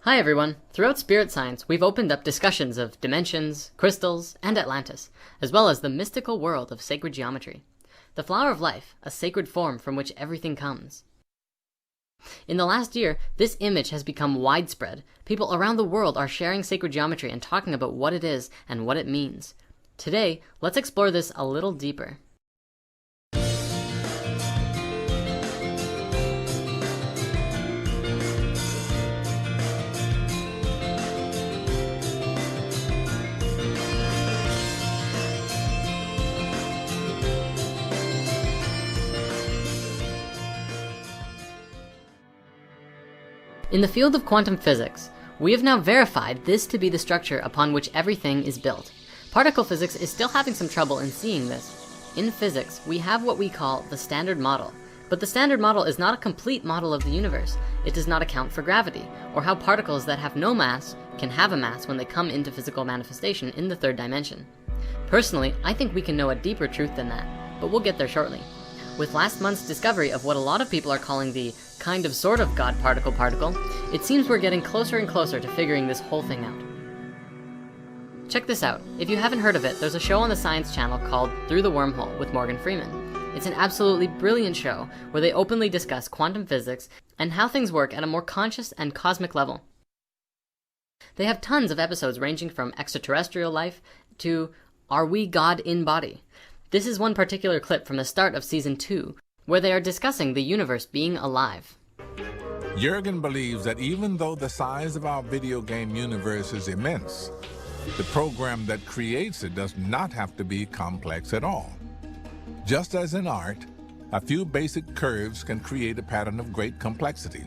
Hi everyone! Throughout spirit science, we've opened up discussions of dimensions, crystals, and Atlantis, as well as the mystical world of sacred geometry. The flower of life, a sacred form from which everything comes. In the last year, this image has become widespread. People around the world are sharing sacred geometry and talking about what it is and what it means. Today, let's explore this a little deeper. In the field of quantum physics, we have now verified this to be the structure upon which everything is built. Particle physics is still having some trouble in seeing this. In physics, we have what we call the standard model, but the standard model is not a complete model of the universe. It does not account for gravity, or how particles that have no mass can have a mass when they come into physical manifestation in the third dimension. Personally, I think we can know a deeper truth than that, but we'll get there shortly. With last month's discovery of what a lot of people are calling the kind of sort of God particle, it seems we're getting closer and closer to figuring this whole thing out. Check this out. If you haven't heard of it, there's a show on the Science Channel called Through the Wormhole with Morgan Freeman. It's an absolutely brilliant show where they openly discuss quantum physics and how things work at a more conscious and cosmic level. They have tons of episodes ranging from extraterrestrial life to Are We God in Body? This is one particular clip from the start of season 2, where they are discussing the universe being alive. Jürgen believes that even though the size of our video game universe is immense, the program that creates it does not have to be complex at all. Just as in art, a few basic curves can create a pattern of great complexity.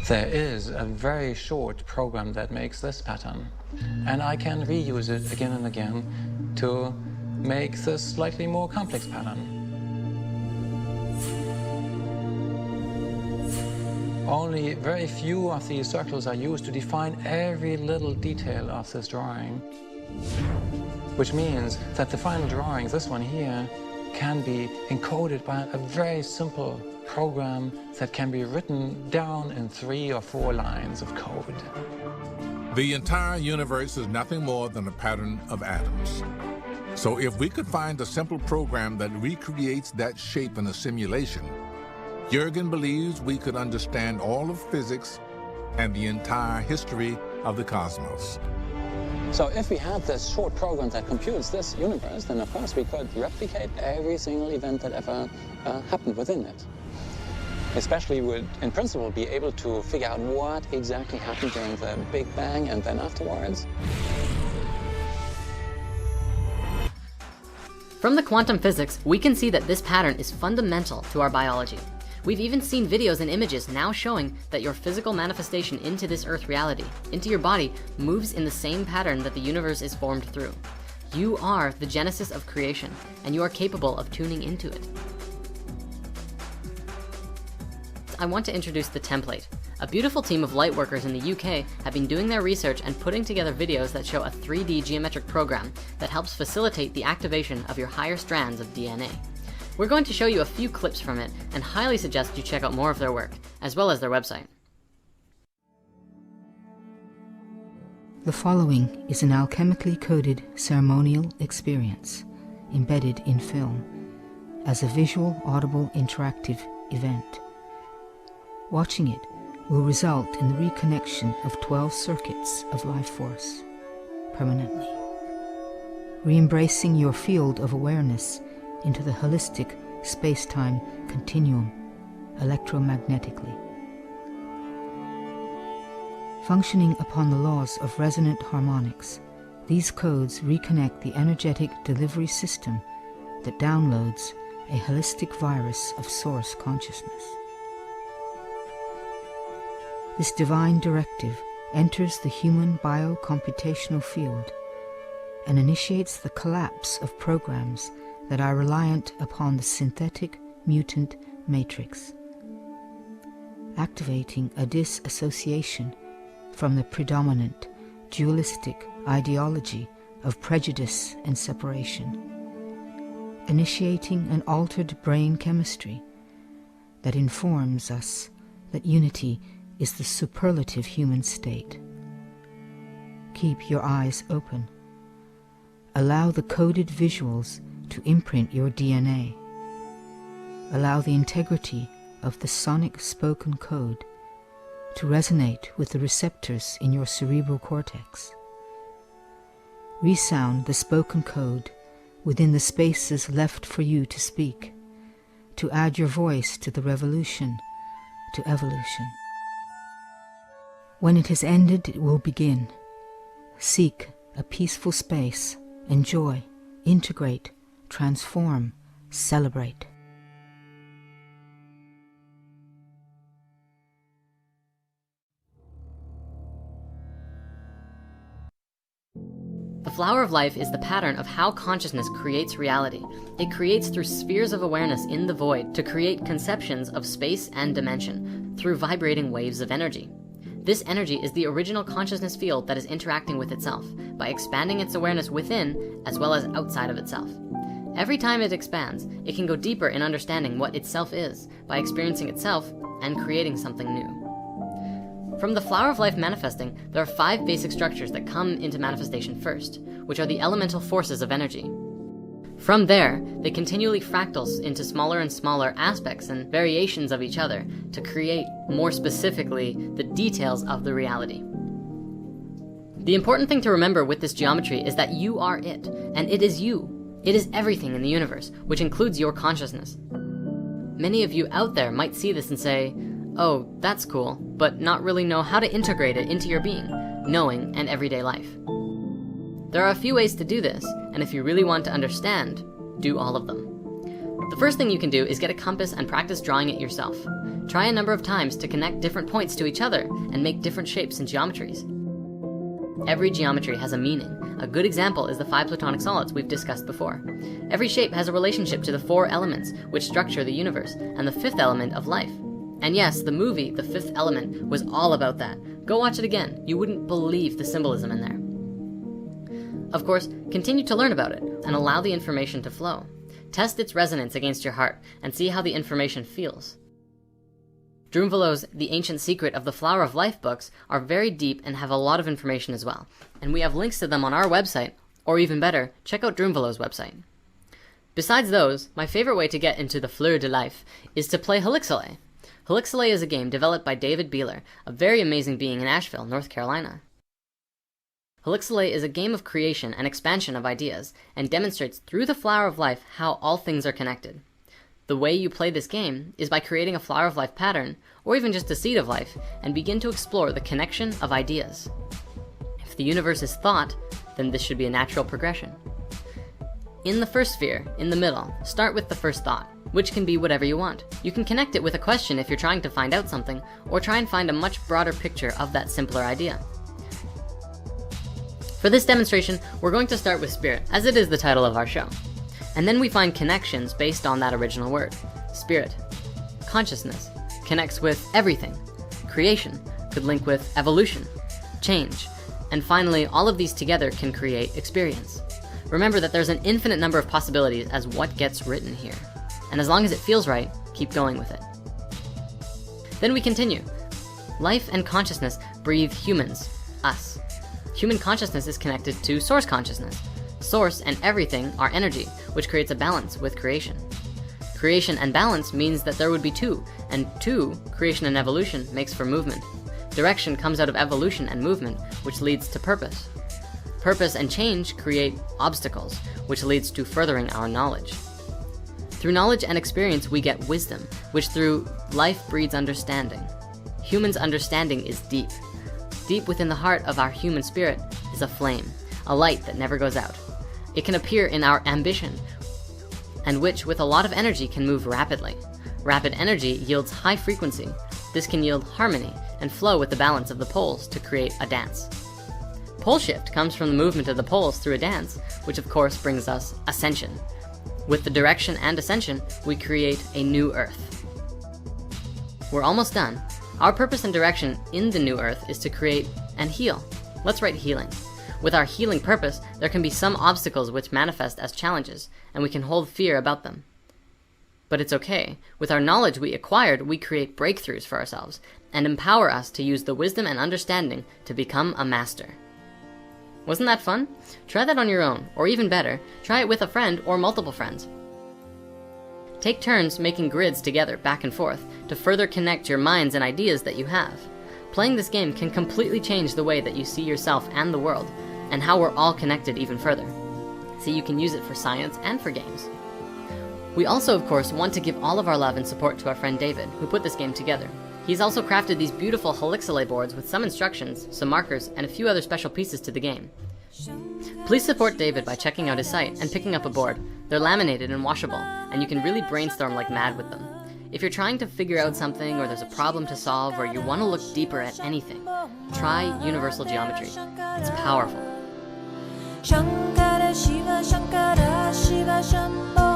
There is a very short program that makes this pattern, and I can reuse it again and again to make this slightly more complex pattern. Only very few of these circles are used to define every little detail of this drawing, which means that the final drawing, this one here, can be encoded by a very simple program that can be written down in 3 or 4 lines of code. The entire universe is nothing more than a pattern of atoms. So if we could find a simple program that recreates that shape in a simulation, Jürgen believes we could understand all of physics and the entire history of the cosmos. So if we had this short program that computes this universe, then of course we could replicate every single event that ever happened within it. Especially would, in principle, be able to figure out what exactly happened during the Big Bang and then afterwards. From the quantum physics, we can see that this pattern is fundamental to our biology. We've even seen videos and images now showing that your physical manifestation into this earth reality, into your body, moves in the same pattern that the universe is formed through. You are the genesis of creation, and you are capable of tuning into it. I want to introduce the template. A beautiful team of light workers in the UK have been doing their research and putting together videos that show a 3D geometric program that helps facilitate the activation of your higher strands of DNA. We're going to show you a few clips from it and highly suggest you check out more of their work, as well as their website. The following is an alchemically coded ceremonial experience embedded in film as a visual, audible, interactive event. Watching it will result in the reconnection of 12 circuits of life force permanently, re-embracing your field of awareness into the holistic space-time continuum electromagnetically. Functioning upon the laws of resonant harmonics, these codes reconnect the energetic delivery system that downloads a holistic virus of source consciousness. This divine directive enters the human biocomputational field and initiates the collapse of programs that are reliant upon the synthetic mutant matrix, activating a disassociation from the predominant dualistic ideology of prejudice and separation, initiating an altered brain chemistry that informs us that unity is the superlative human state. Keep your eyes open. Allow the coded visuals to imprint your DNA. Allow the integrity of the sonic spoken code to resonate with the receptors in your cerebral cortex. Resound the spoken code within the spaces left for you to speak, to add your voice to the revolution, to evolution. When it has ended, it will begin. Seek a peaceful space, enjoy, integrate, transform, celebrate. The flower of life is the pattern of how consciousness creates reality. It creates through spheres of awareness in the void to create conceptions of space and dimension through vibrating waves of energy. This energy is the original consciousness field that is interacting with itself by expanding its awareness within as well as outside of itself. Every time it expands, it can go deeper in understanding what itself is by experiencing itself and creating something new. From the flower of life manifesting, there are 5 basic structures that come into manifestation first, which are the elemental forces of energy. From there, they continually fractals into smaller and smaller aspects and variations of each other to create, more specifically, the details of the reality. The important thing to remember with this geometry is that you are it, and it is you. It is everything in the universe, which includes your consciousness. Many of you out there might see this and say, oh, that's cool, but not really know how to integrate it into your being, knowing, and everyday life. There are a few ways to do this, and if you really want to understand, do all of them. The first thing you can do is get a compass and practice drawing it yourself. Try a number of times to connect different points to each other and make different shapes and geometries. Every geometry has a meaning. A good example is the 5 platonic solids we've discussed before. Every shape has a relationship to the 4 elements which structure the universe and the 5th element of life. And yes, the movie, The 5th Element, was all about that. Go watch it again. You wouldn't believe the symbolism in there. Of course, continue to learn about it and allow the information to flow. Test its resonance against your heart and see how the information feels. Drunvalo's The Ancient Secret of the Flower of Life books are very deep and have a lot of information as well. And we have links to them on our website, or even better, check out Drunvalo's website. Besides those, my favorite way to get into the fleur de life is to play Helixile. Helixile is a game developed by David Beeler, a very amazing being in Asheville, North Carolina. Helixile is a game of creation and expansion of ideas, and demonstrates through the flower of life how all things are connected. The way you play this game is by creating a flower of life pattern, or even just a seed of life, and begin to explore the connection of ideas. If the universe is thought, then this should be a natural progression. In the first sphere, in the middle, start with the first thought, which can be whatever you want. You can connect it with a question if you're trying to find out something, or try and find a much broader picture of that simpler idea. For this demonstration, we're going to start with spirit, as it is the title of our show. And then we find connections based on that original word. Spirit. Consciousness connects with everything. Creation could link with evolution, change, and finally, all of these together can create experience. Remember that there's an infinite number of possibilities as what gets written here. And as long as it feels right, keep going with it. Then we continue. Life and consciousness breathe humans, us. Human consciousness is connected to source consciousness. Source and everything are energy, which creates a balance with creation. Creation and balance means that there would be 2, and 2, creation and evolution, makes for movement. Direction comes out of evolution and movement, which leads to purpose. Purpose and change create obstacles, which leads to furthering our knowledge. Through knowledge and experience, we get wisdom, which through life breeds understanding. Humans' understanding is deep. Deep within the heart of our human spirit is a flame, a light that never goes out. It can appear in our ambition, and which with a lot of energy can move rapidly. Rapid energy yields high frequency. This can yield harmony and flow with the balance of the poles to create a dance. Pole shift comes from the movement of the poles through a dance, which of course brings us ascension. With the direction and ascension, we create a new earth. We're almost done. Our purpose and direction in the new earth is to create and heal. Let's write healing. With our healing purpose, there can be some obstacles which manifest as challenges, and we can hold fear about them. But it's okay. With our knowledge we acquired, we create breakthroughs for ourselves. and empower us to use the wisdom and understanding to become a master. Wasn't that fun? Try that on your own, or even better, try it with a friend or multiple friends. Take turns making grids together back and forth to further connect your minds and ideas that you have. Playing this game can completely change the way that you see yourself and the world, and how we're all connected even further. So you can use it for science and for games. We also, of course, want to give all of our love and support to our friend David, who put this game together. He's also crafted these beautiful helixelay boards with some instructions, some markers, and a few other special pieces to the game. Please support David by checking out his site and picking up a board. They're laminated and washable, and you can really brainstorm like mad with them. If you're trying to figure out something, or there's a problem to solve, or you want to look deeper at anything, try universal geometry. It's powerful. Shankara Shiva Shankara Shiva Shambho